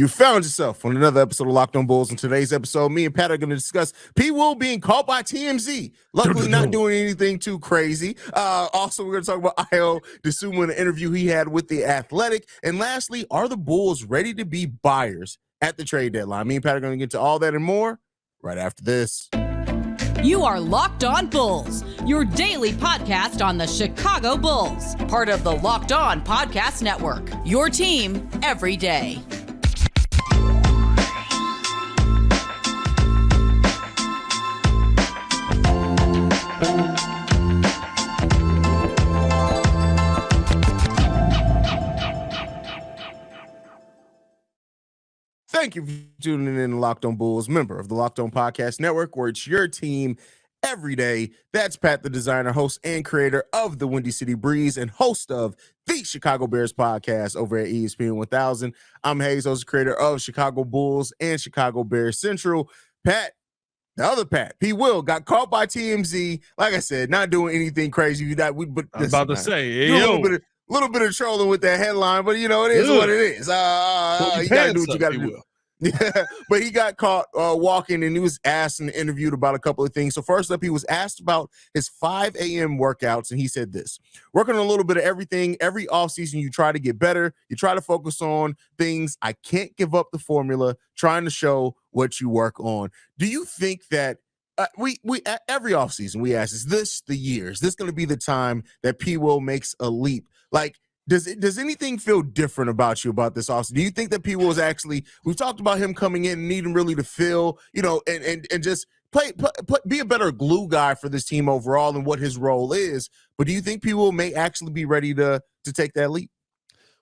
You found yourself on another episode of Locked On Bulls. In today's episode, me and Pat are going to discuss P. Will being caught by TMZ. Luckily, not doing anything too crazy. Also, we're going to talk about Ayo Dosunmu in the interview he had with The Athletic. And lastly, are the Bulls ready to be buyers at the trade deadline? Me and Pat are going to get to all that and more right after this. You are Locked On Bulls, your daily podcast on the Chicago Bulls. Part of the Locked On Podcast Network, your team every day. Thank you for tuning in to Locked On Bulls, member of the Locked On Podcast Network, where it's your team every day. That's Pat the Designer, host and creator of the Windy City Breeze and host of the Chicago Bears podcast over at ESPN 1000. I'm Haize, host and creator of Chicago Bulls and Chicago Bears Central. Pat, the other Pat, P. Will, got caught by TMZ. Like I said, not doing anything crazy. I was about to say, a little bit of trolling with that headline, but it is what it is. You got to do what you got to do. Yeah, but he got caught walking, and he was asked and interviewed about a couple of things. So first up, he was asked about his 5 a.m. workouts, and he said this: working on a little bit of everything. Every offseason, you try to get better. You try to focus on things. I can't give up the formula, trying to show what you work on. Do you think that we every offseason we ask, is this the year? Is this going to be the time that P. Will makes a leap? Like, does anything feel different about you about this offseason? Do you think that P. Will is actually, we've talked about him coming in and needing really to fill, and just be a better glue guy for this team overall and what his role is. But do you think P. Will may actually be ready to take that leap?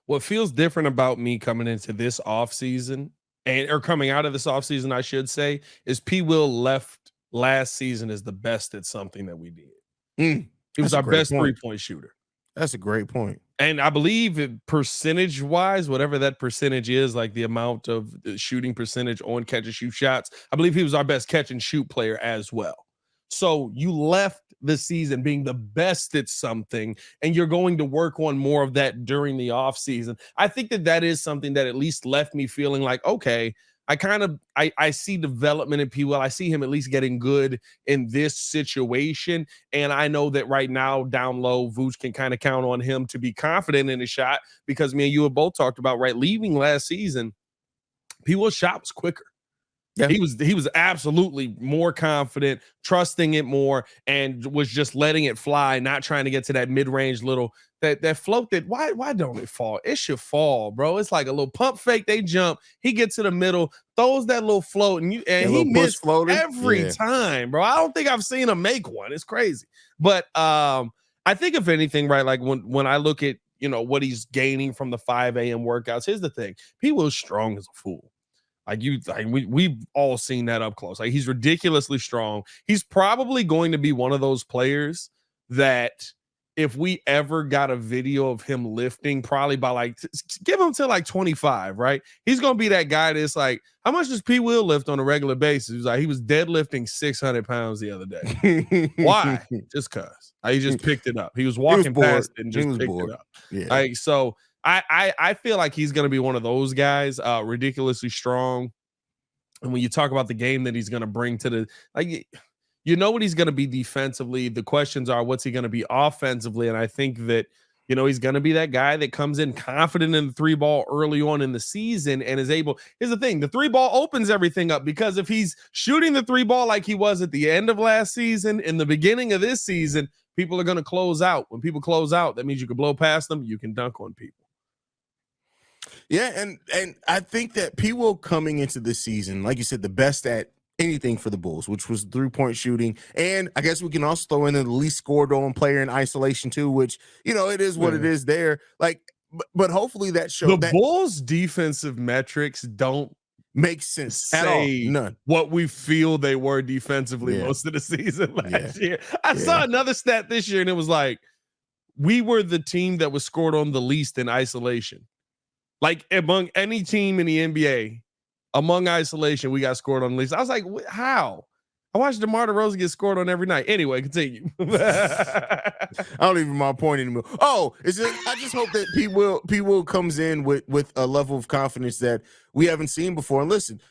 What feels different about me coming into this offseason or coming out of this offseason, I should say, is P. Will left last season as the best at something that we did. He was our best three-point shooter. That's a great point. And I believe percentage-wise, whatever that percentage is, like the amount of shooting percentage on catch-and-shoot shots, I believe he was our best catch-and-shoot player as well. So you left the season being the best at something, and you're going to work on more of that during the offseason. I think that is something that at least left me feeling like, okay, I see development in P. Will. I see him at least getting good in this situation. And I know that right now down low, Vooch can kind of count on him to be confident in his shot, because me and you have both talked about, right, leaving last season, P. Will's shot was quicker. Yeah. He was absolutely more confident, trusting it more, and was just letting it fly, not trying to get to that mid-range little that float that why don't it fall? It should fall, bro. It's like a little pump fake. They jump, he gets to the middle, throws that little float, and he missed every time, bro. I don't think I've seen him make one. It's crazy. But I think if anything, right, like when I look at what he's gaining from the 5 a.m. workouts, here's the thing: P. Will's strong as a fool. We've all seen that up close. Like, he's ridiculously strong. He's probably going to be one of those players that if we ever got a video of him lifting, probably by give him to 25, right? He's going to be that guy that's like, how much does P. Will lift on a regular basis? He's like, he was deadlifting 600 pounds the other day. Why? Just because. He just picked it up. He was walking past it and just picked it up. Yeah. So I feel like he's going to be one of those guys, ridiculously strong. And when you talk about the game that he's going to bring to the, what he's going to be defensively. The questions are, what's he going to be offensively? And I think that, he's going to be that guy that comes in confident in the 3-ball early on in the season and is able. Here's the thing: the 3-ball opens everything up, because if he's shooting the 3-ball like he was at the end of last season, in the beginning of this season, people are going to close out. When people close out, that means you can blow past them. You can dunk on people. Yeah, and I think that P. Will coming into this season, like you said, the best at anything for the Bulls, which was 3-point shooting. And I guess we can also throw in the least scored on player in isolation too, which, it is what it is there. But hopefully that shows the Bulls' defensive metrics don't make sense at all. None. What we feel they were defensively most of the season last year. I saw another stat this year, and it was like, we were the team that was scored on the least in isolation. Like, among any team in the NBA, among isolation, we got scored on the least. I was like, how? I watched DeMar DeRozan get scored on every night. Anyway, continue. I don't even my point anymore. Oh, I just hope that P. Will comes in with a level of confidence that we haven't seen before. And listen,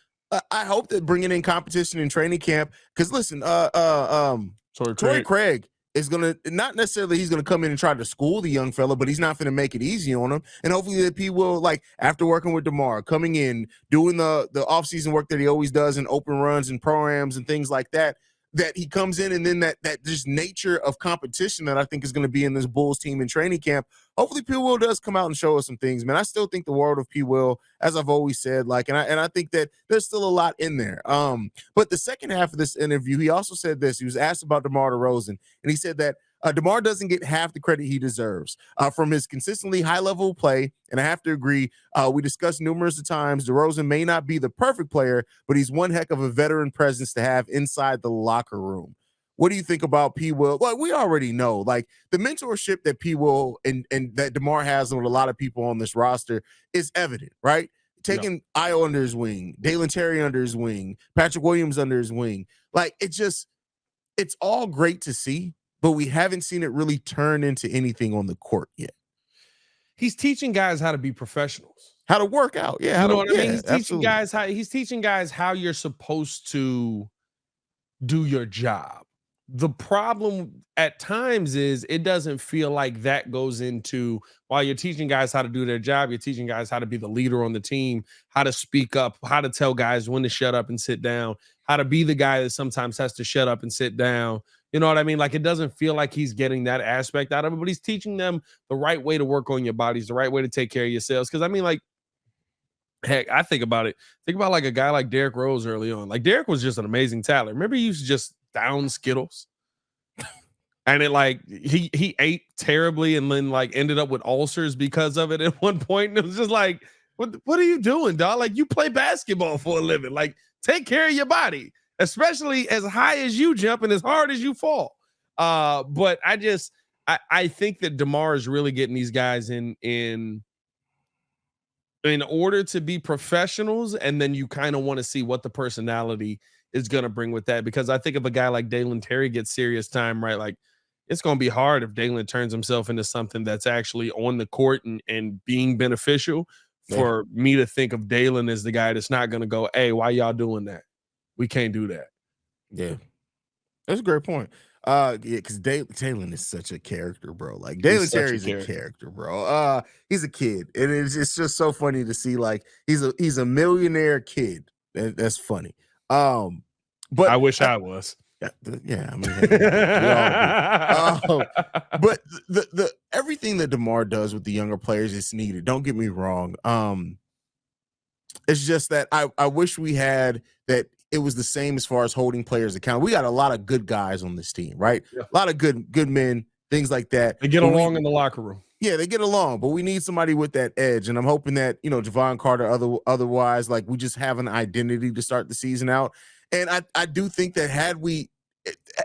I hope that bringing in competition in training camp, because listen, Torrey Craig is gonna not necessarily he's gonna come in and try to school the young fella, but he's not gonna make it easy on him. And hopefully that P will, like, after working with DeMar, coming in, doing the offseason work that he always does in open runs and programs and things like that, that he comes in, and then that just nature of competition that I think is going to be in this Bulls team in training camp. Hopefully P. Will does come out and show us some things, man. I still think the world of P. Will, as I've always said, like, and I think that there's still a lot in there. But the second half of this interview, he also said this. He was asked about DeMar DeRozan, and he said that DeMar doesn't get half the credit he deserves from his consistently high-level play, and I have to agree. We discussed numerous times DeRozan may not be the perfect player, but he's one heck of a veteran presence to have inside the locker room. What do you think about P. Will? Like, we already know, like, the mentorship that P. Will and that DeMar has with a lot of people on this roster is evident, right? Taking Ayo under his wing, Dalen Terry under his wing, Patrick Williams under his wing. Like, it's all great to see, but we haven't seen it really turn into anything on the court yet. He's teaching guys how to be professionals, how to work out. Yeah, you know what I mean. He's teaching guys how you're supposed to do your job. The problem at times is it doesn't feel like that goes into, while you're teaching guys how to do their job, you're teaching guys how to be the leader on the team, how to speak up, how to tell guys when to shut up and sit down, how to be the guy that sometimes has to shut up and sit down. You know what I mean? Like, it doesn't feel like he's getting that aspect out of it, but he's teaching them the right way to work on your bodies, the right way to take care of yourselves. Because, I mean, like, heck, I think about it. Think about, like, a guy like Derrick Rose early on. Like, Derrick was just an amazing talent. Remember, he used to just down Skittles? And it, like, he ate terribly and then, like, ended up with ulcers because of it at one point. And it was just like, what are you doing, dog? Like, you play basketball for a living. Like, take care of your body, especially as high as you jump and as hard as you fall. But I think that DeMar is really getting these guys in order to be professionals, and then you kind of want to see what the personality is going to bring with that. Because I think if a guy like Dalen Terry gets serious time, right, like, it's going to be hard if Dalen turns himself into something that's actually on the court and being beneficial for me to think of Dalen as the guy that's not going to go, hey, why y'all doing that? We can't do that. Yeah. That's a great point. Yeah, because Dalen is such a character, bro. Like, Dalen Terry's a character, bro. He's a kid. And it's just so funny to see, like, he's a millionaire kid. That's funny. But I wish I was. Yeah, I mean, we all do. But the everything that DeMar does with the younger players is needed. Don't get me wrong. It's just that I wish we had that. It was the same as far as holding players accountable. We got a lot of good guys on this team, right? Yeah. A lot of good men, things like that. They get along in the locker room. Yeah, they get along, but we need somebody with that edge. And I'm hoping that, Javon Carter, otherwise, like, we just have an identity to start the season out. And I do think that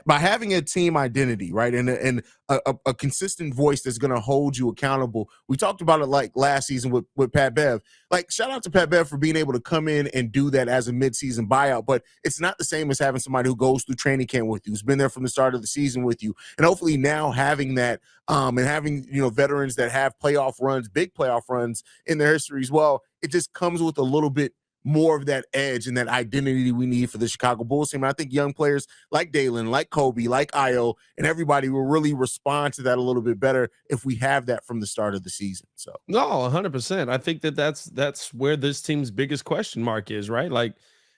by having a team identity, right, and a consistent voice that's going to hold you accountable. We talked about it, like, last season with Pat Bev. Like, shout out to Pat Bev for being able to come in and do that as a midseason buyout. But it's not the same as having somebody who goes through training camp with you, who's been there from the start of the season with you. And hopefully now having that and having, veterans that have playoff runs, big playoff runs in their history as well, it just comes with a little bit more of that edge and that identity we need for the Chicago Bulls team. And I think young players like Dalen, like Kobe, like Ayo, and everybody will really respond to that a little bit better if we have that from the start of the season. So no, 100%. I think that's where this team's biggest question mark is, right? Like,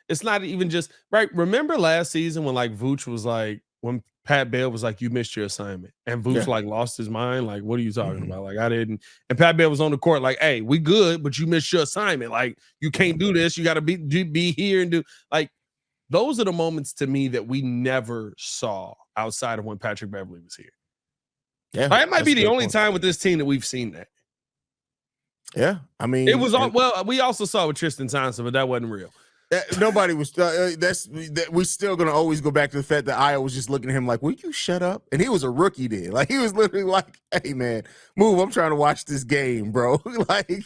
it's not even just right. Remember last season when, like, Vooch was like, when Pat Bev was like, you missed your assignment, and Vooch like lost his mind. Like, what are you talking about? Like, I didn't. And Pat Bev was on the court like, hey, we good, but you missed your assignment. Like, you can't do this. You got to be here and do, like, those are the moments to me that we never saw outside of when Patrick Beverley was here. Yeah, it might be the only time with this team that we've seen that. Yeah, I mean, it was well. We also saw with Tristan Thompson, but that wasn't real. Nobody was. We're still gonna always go back to the fact that Ayo was just looking at him like, "Will you shut up?" And he was a rookie then. Like, he was literally like, "Hey man, move! I'm trying to watch this game, bro." Like,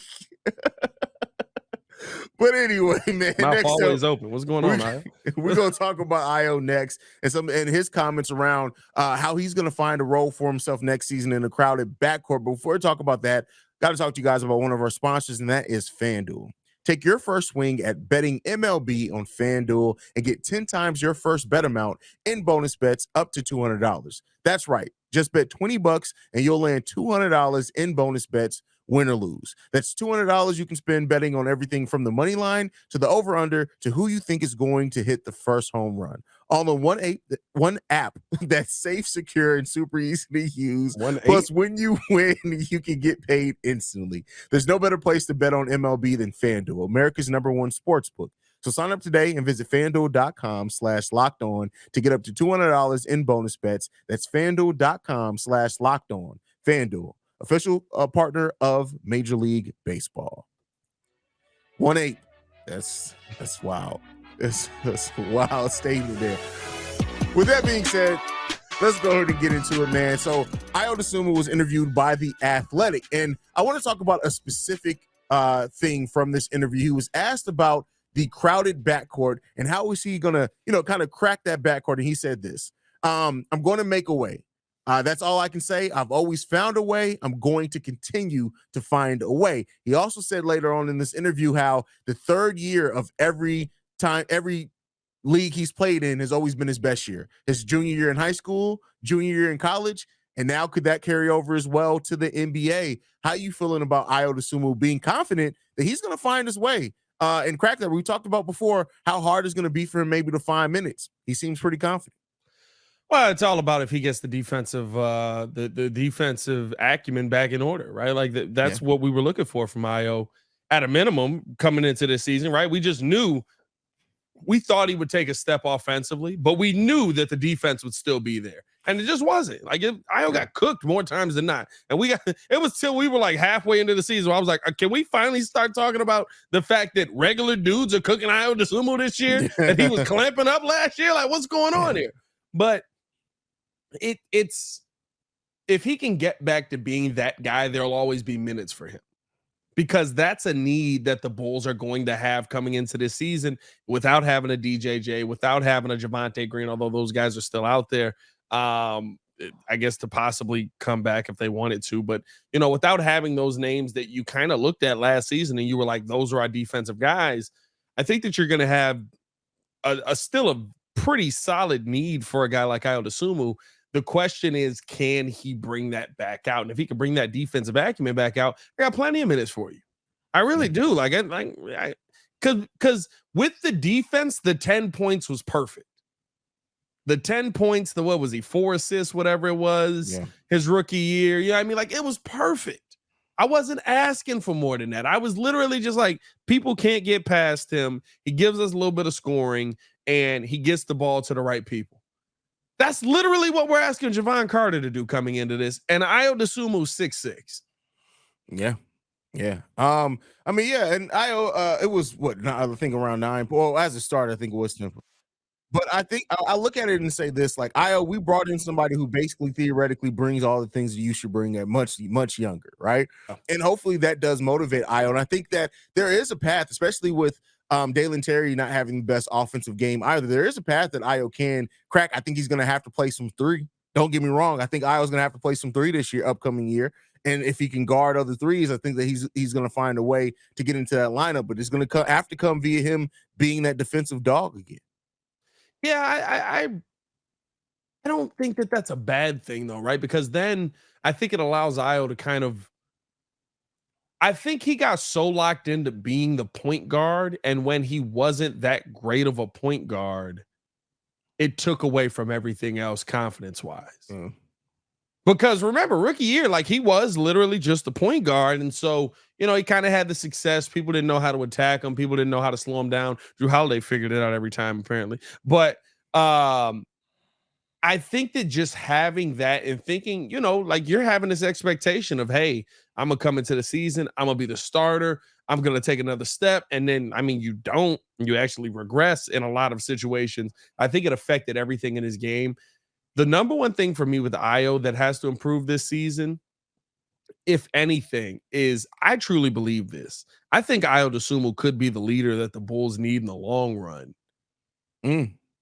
But anyway, man, mouth always open. What's going on, Ayo? We're gonna talk about Ayo next and his comments around how he's gonna find a role for himself next season in a crowded backcourt. But before we talk about that, got to talk to you guys about one of our sponsors, and that is FanDuel. Take your first swing at betting MLB on FanDuel and get 10 times your first bet amount in bonus bets up to $200. That's right. Just bet $20 and you'll land $200 in bonus bets, win or lose. That's $200 you can spend betting on everything from the money line to the over-under to who you think is going to hit the first home run. All in one app that's safe, secure, and super easy to use. Plus, when you win, you can get paid instantly. There's no better place to bet on MLB than FanDuel, America's #1 sportsbook. So sign up today and visit FanDuel.com/lockedon to get up to $200 in bonus bets. That's FanDuel.com/lockedon. FanDuel, official partner of Major League Baseball. 1-8. That's wild. That's a wild statement there. With that being said, let's go ahead and get into it, man. So Ayo Dosunmu was interviewed by The Athletic, and I want to talk about a specific thing from this interview. He was asked about the crowded backcourt and how is he going to, kind of crack that backcourt. And he said this, I'm going to make a way. That's all I can say. I've always found a way. I'm going to continue to find a way. He also said later on in this interview how the third year of every league he's played in has always been his best year. His junior year in high school, junior year in college, and now could that carry over as well to the NBA? How you feeling about Ayo Dosunmu being confident that he's going to find his way and crack that? We talked about before how hard it's going to be for him maybe to find minutes. He seems pretty confident. Well, it's all about if he gets the defensive the defensive acumen back in order, right? Like that's what we were looking for from Ayo at a minimum coming into this season, right? We just knew. We thought he would take a step offensively, but we knew that the defense would still be there. And it just wasn't. Like Ayo got cooked more times than not. And it was till we were like halfway into the season where I was like, can we finally start talking about the fact that regular dudes are cooking Ayo Dosunmu this year? And he was clamping up last year? Like, what's going on here? But it's if he can get back to being that guy, there'll always be minutes for him. Because that's a need that the Bulls are going to have coming into this season without having a DJJ, without having a Javonte Green, although those guys are still out there, I guess to possibly come back if they wanted to. But, without having those names that you kind of looked at last season and you were like, those are our defensive guys, I think that you're going to have still a pretty solid need for a guy like Ayo Dosunmu. The question is, can he bring that back out? And if he can bring that defensive acumen back out, I got plenty of minutes for you. I really do. Because with the defense, the 10 points was perfect. The 10 points, what was he, 4 assists, whatever it was, his rookie year. It was perfect. I wasn't asking for more than that. I was literally just like, people can't get past him. He gives us a little bit of scoring, and he gets the ball to the right people. That's literally what we're asking Javon Carter to do coming into this. And Ayo Dosunmu 6'6". Yeah. And Ayo, it was I think around 9. Well, as a start, I think it was 10. But I think I look at it and say this, like, Ayo, we brought in somebody who basically theoretically brings all the things that you should bring at much, much younger, right? And hopefully that does motivate Ayo. And I think that there is a path, especially with Dalen Terry not having the best offensive game either. There is a path that Ayo can crack. I think he's going to have to play some 3. Don't get me wrong. I think Ayo's going to have to play some 3 this upcoming year. And if he can guard other threes, I think that he's going to find a way to get into that lineup. But it's going to have to come via him being that defensive dog again. Yeah, I don't think that that's a bad thing, though, right? Because then I think it allows Ayo to kind of, I think he got so locked into being the point guard, and when he wasn't that great of a point guard, it took away from everything else confidence-wise. Because remember, rookie year, like, he was literally just the point guard, and so, he kind of had the success. People didn't know how to attack him. People didn't know how to slow him down. Drew Holiday figured it out every time, apparently. But I think that just having that and thinking, like, you're having this expectation of, hey, I'm going to come into the season. I'm going to be the starter. I'm going to take another step. And then, you actually regress in a lot of situations. I think it affected everything in his game. The number one thing for me with Ayo that has to improve this season if anything, is I truly believe this. I think Ayo Dosunmu could be the leader that the Bulls need in the long run.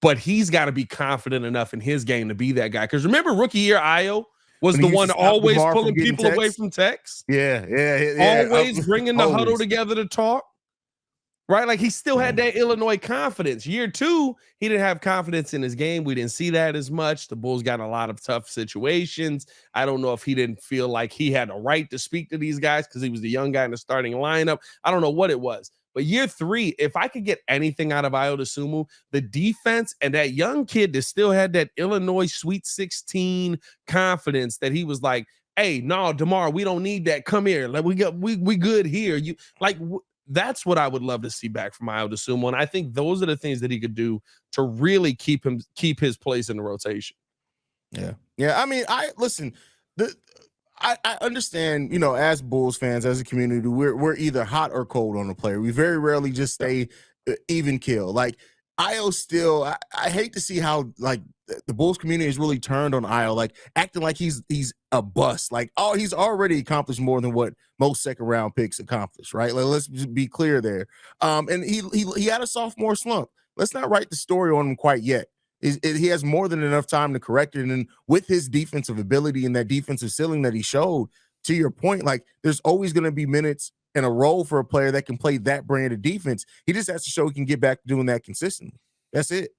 But he's got to be confident enough in his game to be that guy. Because remember, rookie year, Ayo was the one always pulling people away from text. Yeah. Always bringing the huddle together to talk. Right? Like he still had that Illinois confidence. Year 2, he didn't have confidence in his game. We didn't see that as much. The Bulls got in a lot of tough situations. I don't know if he didn't feel like he had a right to speak to these guys because he was the young guy in the starting lineup. I don't know what it was. But year 3, if I could get anything out of Ayo Dosunmu, the defense and that young kid that still had that Illinois Sweet 16 confidence that he was like, hey, no, DeMar, we don't need that. Come here. Like we good here. That's what I would love to see back from Ayo Dosunmu. And I think those are the things that he could do to really keep his place in the rotation. Yeah. I mean, I understand, as Bulls fans, as a community, we're either hot or cold on a player. We very rarely just stay even kill. Like Ayo still, I hate to see how like the Bulls community has really turned on Ayo, like acting like he's a bust. Like, he's already accomplished more than what most second round picks accomplish, right? Like, let's just be clear there. And he had a sophomore slump. Let's not write the story on him quite yet. He has more than enough time to correct it. And with his defensive ability and that defensive ceiling that he showed, to your point, like there's always going to be minutes and a role for a player that can play that brand of defense. He just has to show he can get back to doing that consistently. That's it.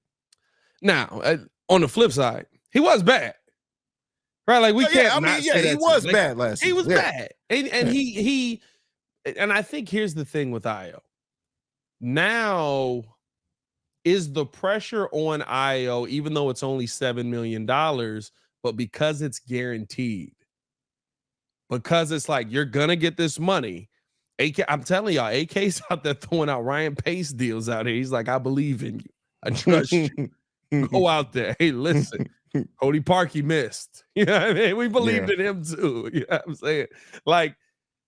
Now, on the flip side, he was bad. Right? Like we can't say he was bad last season. He was bad. And he and I think here's the thing with Ayo. Now is the pressure on Ayo, even though it's only $7 million, but because it's guaranteed, because it's like you're gonna get this money. AK, I'm telling y'all, AK's out there throwing out Ryan Pace deals out here. He's like, I believe in you. I trust you. Go out there. Hey, listen, Cody Parkey missed. You know what I mean? We believed in him too. You know what I'm saying? Like,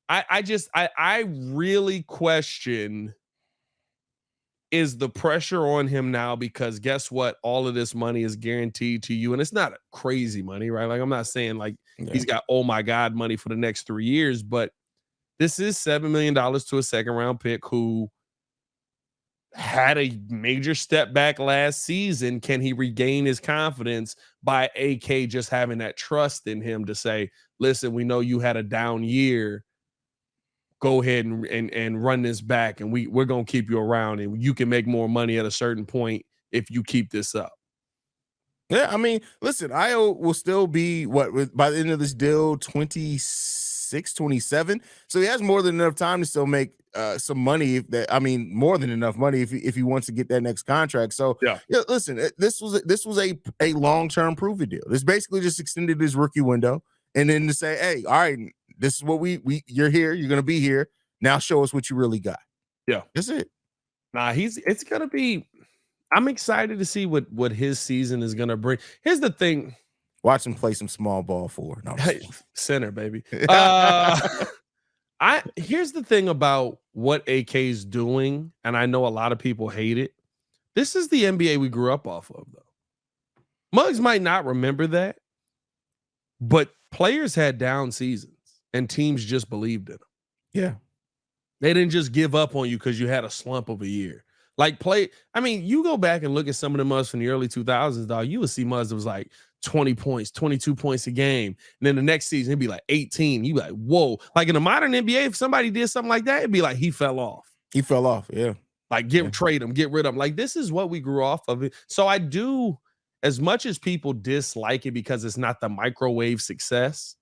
I really question, is the pressure on him now, because guess what? All of this money is guaranteed to you. And it's not crazy money, right? Like, I'm not saying like he's got, oh my God, money for the next 3 years, but this is $7 million to a second round pick who had a major step back last season. Can he regain his confidence by AK just having that trust in him to say, listen, we know you had a down year. Go ahead and run this back, and we're going to keep you around, and you can make more money at a certain point if you keep this up. Yeah, I mean, listen, Ayo will still be, by the end of this deal, 26, 27. So he has more than enough time to still make some money. More than enough money if he wants to get that next contract. So yeah, listen, this was a long-term prove-it deal. This basically just extended his rookie window, and then to say, hey, all right, this is what you're here, you're gonna be here. Now show us what you really got. Yeah, that's it. Nah, it's gonna be. I'm excited to see what his season is gonna bring. Here's the thing. Watch him play some small ball forward. No, center, baby. Here's the thing about what AK's doing, and I know a lot of people hate it. This is the NBA we grew up off of, though. Muggs might not remember that, but players had down seasons, and teams just believed in them. Yeah. They didn't just give up on you because you had a slump of a year. You go back and look at some of the Muggs from the early 2000s, dog, you would see Muggs that was like 20 points, 22 points a game. And then the next season, it'd be like 18. You'd be like, whoa. Like in the modern NBA, if somebody did something like that, it'd be like, he fell off. He fell off, yeah. Like, trade him, get rid of him. Like, this is what we grew off of it. So I do, as much as people dislike it because it's not the microwave success,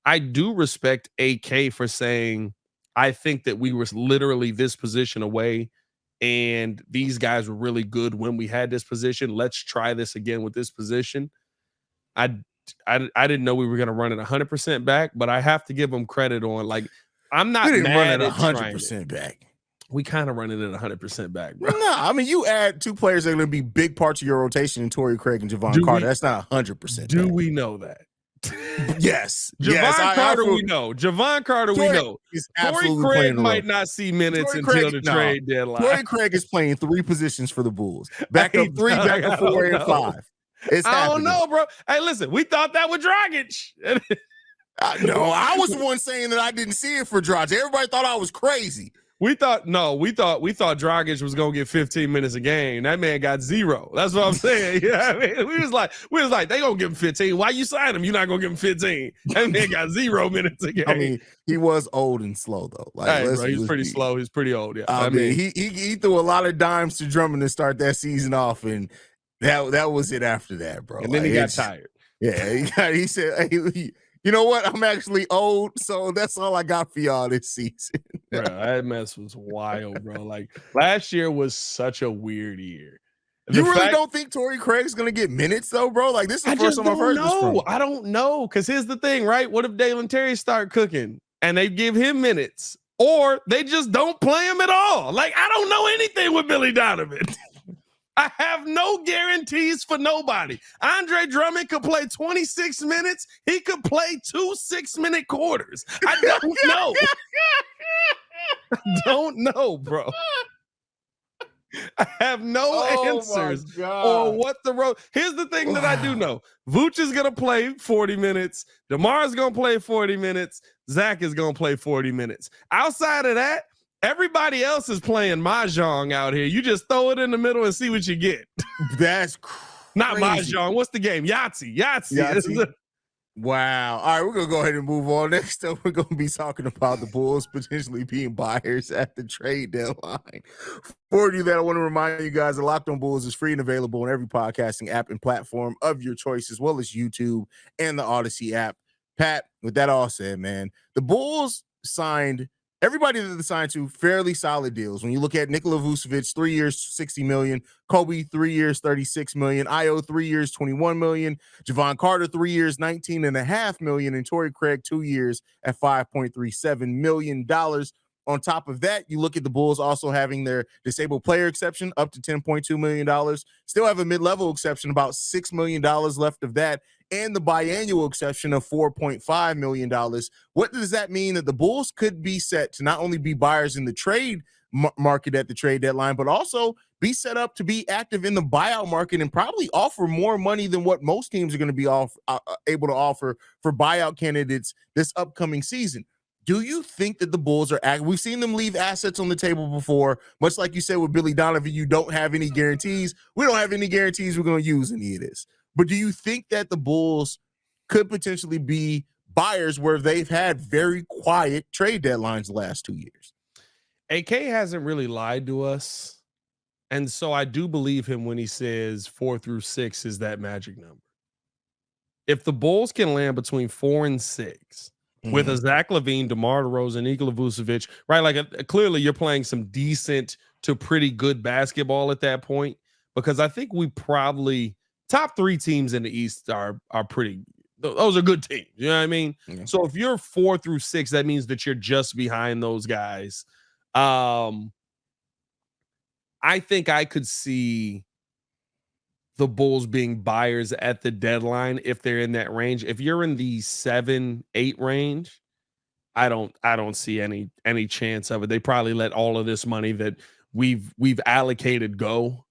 I do respect AK for saying, I think that we were literally this position away, and these guys were really good when we had this position. Let's try this again with this position. I didn't know we were going to run it 100% back, but I have to give them credit on, like, I'm not mad at 100% back. We kind of run it at 100% back, bro. No, I mean, you add two players that are going to be big parts of your rotation in Torrey Craig and Javon Carter. That's not 100%. Do we know that? Yes. Javon Carter, we know. Javon Carter, we know. Torrey Craig might not see minutes until the trade deadline. Torrey Craig is playing 3 positions for the Bulls. Back up 3, back up 4, and 5. I don't know, bro. Hey, listen, we thought that was Dragic. No, I was the one saying that I didn't see it for Dragic. Everybody thought I was crazy. We thought Dragic was gonna get 15 minutes a game. That man got 0. That's what I'm saying. You know what I mean? We was like, they gonna give him 15. Why you sign him? You're not gonna give him 15. That man got 0 minutes a game. I mean, he was old and slow though. Like, hey, bro, he's pretty slow. He's pretty old. Yeah. I mean, he threw a lot of dimes to Drummond to start that season off, and that was it after that, bro. And then he got tired. Yeah, he said, hey, you know what? I'm actually old, so that's all I got for y'all this season. Bro, that mess was wild, bro. Like, last year was such a weird year. You really don't think Torrey Craig's going to get minutes, though, bro? Like, this is the first time I've heard this from him. I don't know, because here's the thing, right? What if Dalen Terry start cooking and they give him minutes, or they just don't play him at all? Like, I don't know anything with Billy Donovan. I have no guarantees for nobody. Andre Drummond could play 26 minutes. He could play 2 6-minute quarters. I don't know. I don't know, bro. I have no answers on what the road. Here's the thing that I do know. Vooch is going to play 40 minutes. DeMar is going to play 40 minutes. Zach is going to play 40 minutes. Outside of that, everybody else is playing mahjong out here. You just throw it in the middle and see what you get. That's not mahjong. What's the game? Yahtzee. Wow. All right, we're going to go ahead and move on. Next up, we're going to be talking about the Bulls potentially being buyers at the trade deadline. For you that, I want to remind you guys that Locked On Bulls is free and available on every podcasting app and platform of your choice, as well as YouTube and the Odyssey app. Pat, with that all said, man, the Bulls signed everybody that they signed to fairly solid deals. When you look at Nikola Vucevic, 3 years, $60 million. Kobe, 3 years, $36 million. Ayo, 3 years, $21 million. Javon Carter, 3 years, $19.5 million. And Torrey Craig, 2 years at $5.37 million. On top of that, you look at the Bulls also having their disabled player exception up to $10.2 million. Still have a mid-level exception, about $6 million left of that, and the biannual exception of $4.5 million. What does that mean? That the Bulls could be set to not only be buyers in the trade market at the trade deadline, but also be set up to be active in the buyout market and probably offer more money than what most teams are going to be able to offer for buyout candidates this upcoming season. Do you think that the Bulls are active? We've seen them leave assets on the table before, much like you said with Billy Donovan. You don't have any guarantees. We don't have any guarantees we're going to use any of this. But do you think that the Bulls could potentially be buyers where they've had very quiet trade deadlines the last 2 years? AK hasn't really lied to us. And so I do believe him when he says 4 through 6 is that magic number. If the Bulls can land between 4 and 6 with a Zach LaVine, DeMar DeRozan, Nikola Vucevic, right? Like clearly you're playing some decent to pretty good basketball at that point, because I think we probably top 3 teams in the East are pretty, those are good teams. You know what I mean? Yeah. So if you're 4 through 6, that means that you're just behind those guys. I think I could see the Bulls being buyers at the deadline if they're in that range. If you're in the 7-8 range, I don't see any chance of it. They probably let all of this money that we've allocated go.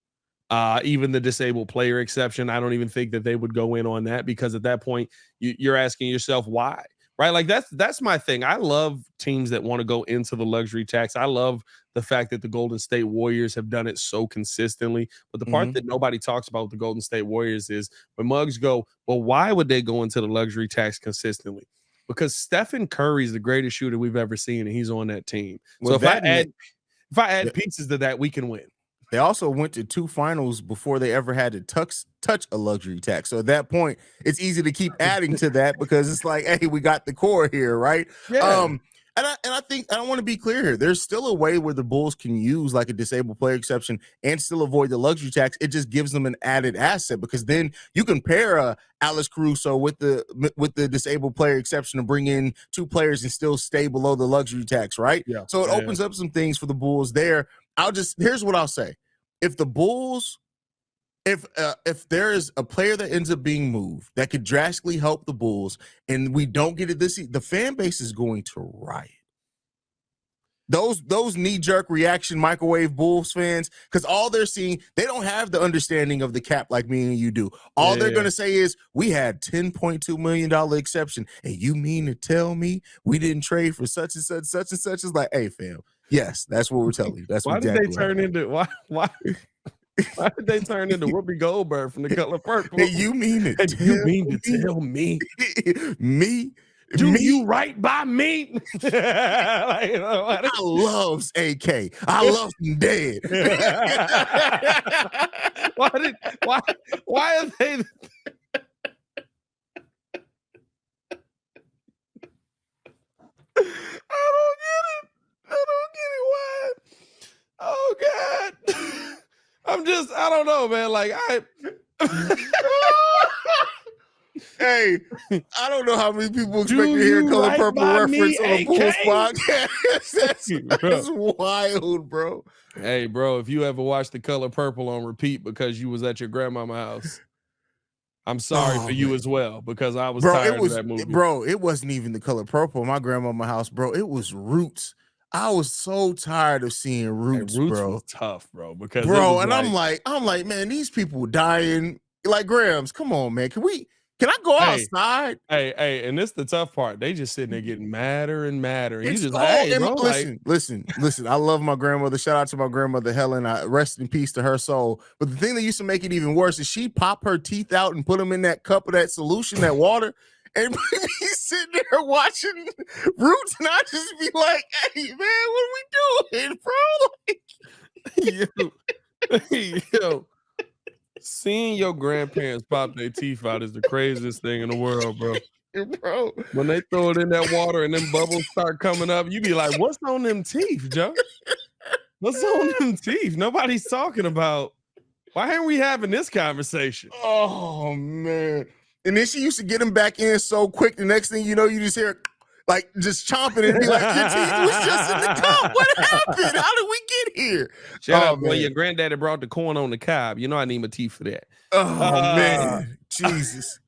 Even the disabled player exception, I don't even think that they would go in on that, because at that point you're asking yourself why, right? Like that's my thing. I love teams that want to go into the luxury tax. I love the fact that the Golden State Warriors have done it so consistently. But the part that nobody talks about with the Golden State Warriors is when mugs go, well, why would they go into the luxury tax consistently? Because Stephen Curry is the greatest shooter we've ever seen, and he's on that team. Well, so if I add pieces to that, we can win. They also went to 2 finals before they ever had to touch a luxury tax. So at that point, it's easy to keep adding to that, because it's like, hey, we got the core here, right? Yeah. And I think, I want to be clear here, there's still a way where the Bulls can use like a disabled player exception and still avoid the luxury tax. It just gives them an added asset, because then you can pair Alex Caruso with the disabled player exception to bring in 2 players and still stay below the luxury tax, right? Yeah. So it opens up some things for the Bulls there. Here's what I'll say. If the Bulls, if there is a player that ends up being moved that could drastically help the Bulls, and we don't get it this season, the fan base is going to riot. those knee-jerk reaction microwave Bulls fans, because all they're seeing, they don't have the understanding of the cap like me and you do. All they're going to say is, we had $10.2 million exception, and you mean to tell me we didn't trade for such and such, such and such? It's like, hey, fam, yes, that's what we're telling you. That's why exactly did they turn into why did they turn into Whoopi Goldberg from The Color Purple? Hey, you mean to tell me? Me? Do you right by me? I loves AK. I love him dead. Why are they? I don't get it. Why? Oh God. I don't know, man. Like Hey, I don't know how many people expect to hear Color Purple reference on a Bulls podcast. That's wild, bro. Hey, bro, if you ever watched The Color Purple on repeat because you was at your grandmama's house, I'm sorry for you as well, because I was tired of that movie. Bro, it wasn't even The Color Purple. My grandmama's house, bro. It was Roots. I was so tired of seeing Roots, Roots bro. Was tough, bro. Because and I'm like, man, these people dying. Like, Grams, come on, man. Can I go outside? Hey, and this is the tough part. They just sitting there getting madder and madder. And you just listen. I love my grandmother. Shout out to my grandmother, Helen. Rest in peace to her soul. But the thing that used to make it even worse is she pop her teeth out and put them in that cup of that solution, that water, and be sitting there watching Roots, and I just be like, hey, man, what are we doing, bro? Yo. Seeing your grandparents pop their teeth out is the craziest thing in the world, bro. Bro, when they throw it in that water and them bubbles start coming up, you be like, what's on them teeth, Joe? What's on them teeth? Nobody's talking about. Why aren't we having this conversation? Oh, man. And then she used to get them back in so quick. The next thing you know, you just hear, like, just chomping and be like, your teeth was just in the cup. What happened? How did we get here? Shout out, boy, your granddaddy brought the corn on the cob. You know I need my teeth for that. Oh, man. Jesus.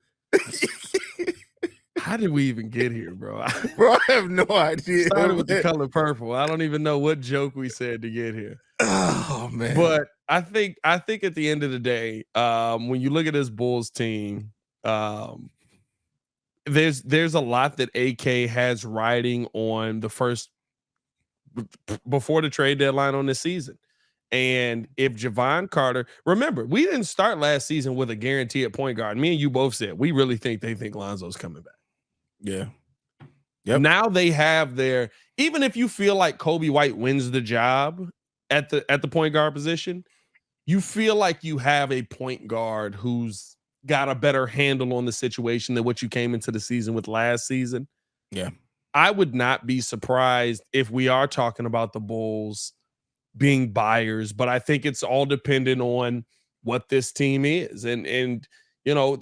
How did we even get here, bro? Bro, I have no idea. Started with The Color Purple. I don't even know what joke we said to get here. Oh, man. But I think at the end of the day, when you look at this Bulls team, there's a lot that AK has riding on the first before the trade deadline on this season. And if Javon Carter, remember, we didn't start last season with a guarantee at point guard. Me and you both said we really think Lonzo's coming back. Yeah. Yep. Now they have even if you feel like Kobe White wins the job at the point guard position, you feel like you have a point guard who's got a better handle on the situation than what you came into the season with last season. Yeah. I would not be surprised if we are talking about the Bulls being buyers, but I think it's all dependent on what this team is. And you know,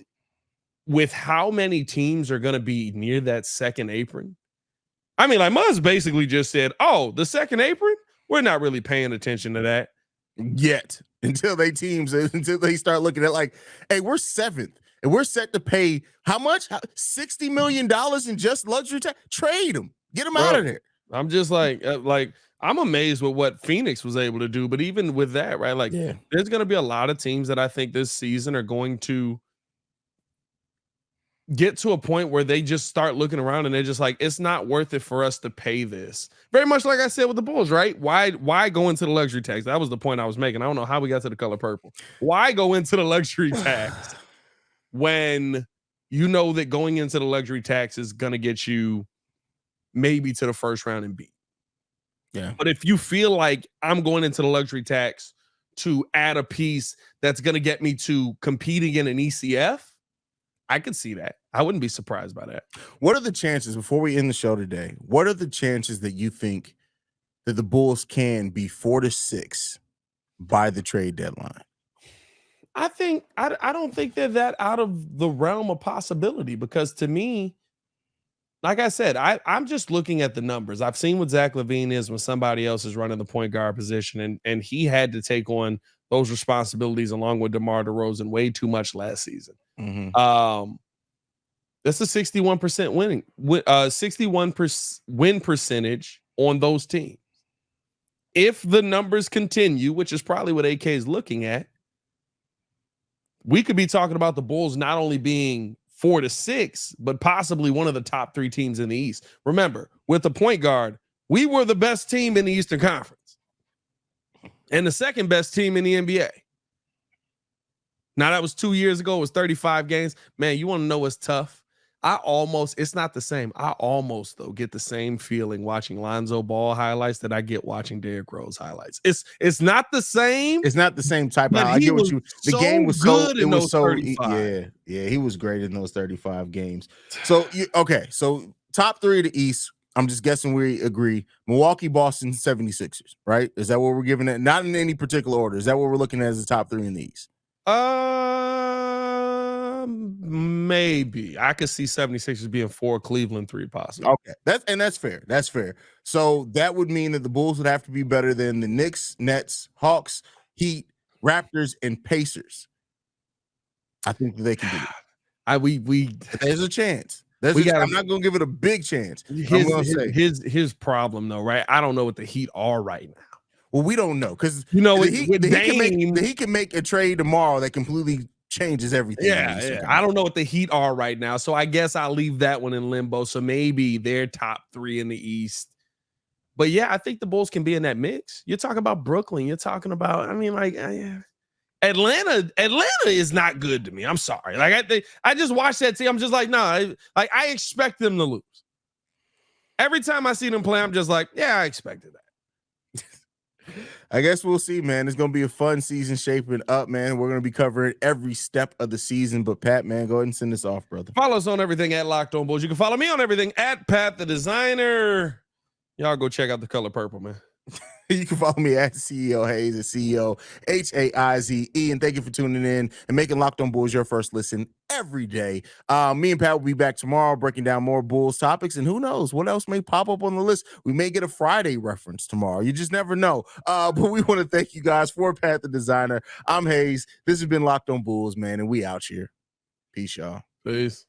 with how many teams are going to be near that second apron. I mean, like Muzz basically just said, oh, the second apron, we're not really paying attention to that yet until they start looking at like, hey, we're seventh and we're set to pay how much? $60 million in just luxury tax. Trade them, get them out of there. I'm just like I'm amazed with what Phoenix was able to do. But even with that, right? Like, there's going to be a lot of teams that I think this season are going to get to a point where they just start looking around and they're just like, it's not worth it for us to pay this. Very much like I said with the Bulls, right? Why go into the luxury tax? That was the point I was making. I don't know how we got to the color purple. Why go into the luxury tax when you know that going into the luxury tax is going to get you maybe to the first round and beat? Yeah. But if you feel like I'm going into the luxury tax to add a piece that's going to get me to competing in an ECF, I could see that. I wouldn't be surprised by that. What are the chances, before we end the show today, what are the chances that you think that the Bulls can be 4-6 by the trade deadline? I don't think they're that out of the realm of possibility, because to me, like I said, I'm just looking at the numbers. I've seen what Zach LaVine is when somebody else is running the point guard position, and he had to take on those responsibilities along with DeMar DeRozan way too much last season. Mm-hmm. That's a 61% win percentage on those teams. if the numbers continue, which is probably what AK is looking at, we could be talking about the Bulls not only being 4-6, but possibly one of the top 3 teams in the East. Remember, with the point guard, we were the best team in the Eastern Conference and the second best team in the NBA. Now, that was 2 years ago. It was 35 games. Man, you want to know what's tough? It's not the same. I almost, though, get the same feeling watching Lonzo Ball highlights that I get watching Derrick Rose highlights. It's not the same. It's not the same type of. I get what you. The game was good so. It was so. 35. Yeah. He was great in those 35 games. So okay. So top 3 of the East. I'm just guessing we agree. Milwaukee, Boston, 76ers. Right? Is that what we're giving it? Not in any particular order. Is that what we're looking at as the top 3 in the East? Maybe I could see 76ers being 4, Cleveland 3 possible. Okay, that's fair. That's fair. So that would mean that the Bulls would have to be better than the Knicks, Nets, Hawks, Heat, Raptors, and Pacers. I think that they can do it. There's a chance. I'm not going to give it a big chance. His problem though, right? I don't know what the Heat are right now. Well, we don't know because the Heat can make a trade tomorrow that completely changes everything. Yeah. I don't know what the Heat are right now, so I guess I'll leave that one in limbo. So maybe they're top 3 in the East. But yeah, I think the Bulls can be in that mix. You're talking about Brooklyn. You're talking about, Atlanta. Atlanta is not good to me. I'm sorry. I just watched that team. I'm just like, no. I expect them to lose. Every time I see them play, I'm just like, yeah, I expected that. I guess we'll see, man. It's going to be a fun season shaping up, man. We're going to be covering every step of the season. But, Pat, man, go ahead and send us off, brother. Follow us on everything at Locked On Bulls. You can follow me on everything at Pat The Designer. Y'all go check out the color purple, man. You can follow me at CEO Haize, at CEO Haize. And thank you for tuning in and making Locked On Bulls your first listen every day. Me and Pat will be back tomorrow breaking down more Bulls topics. And who knows what else may pop up on the list. We may get a Friday reference tomorrow. You just never know. But we want to thank you guys for Pat the Designer. I'm Haize. This has been Locked On Bulls, man. And we out here. Peace, y'all. Peace.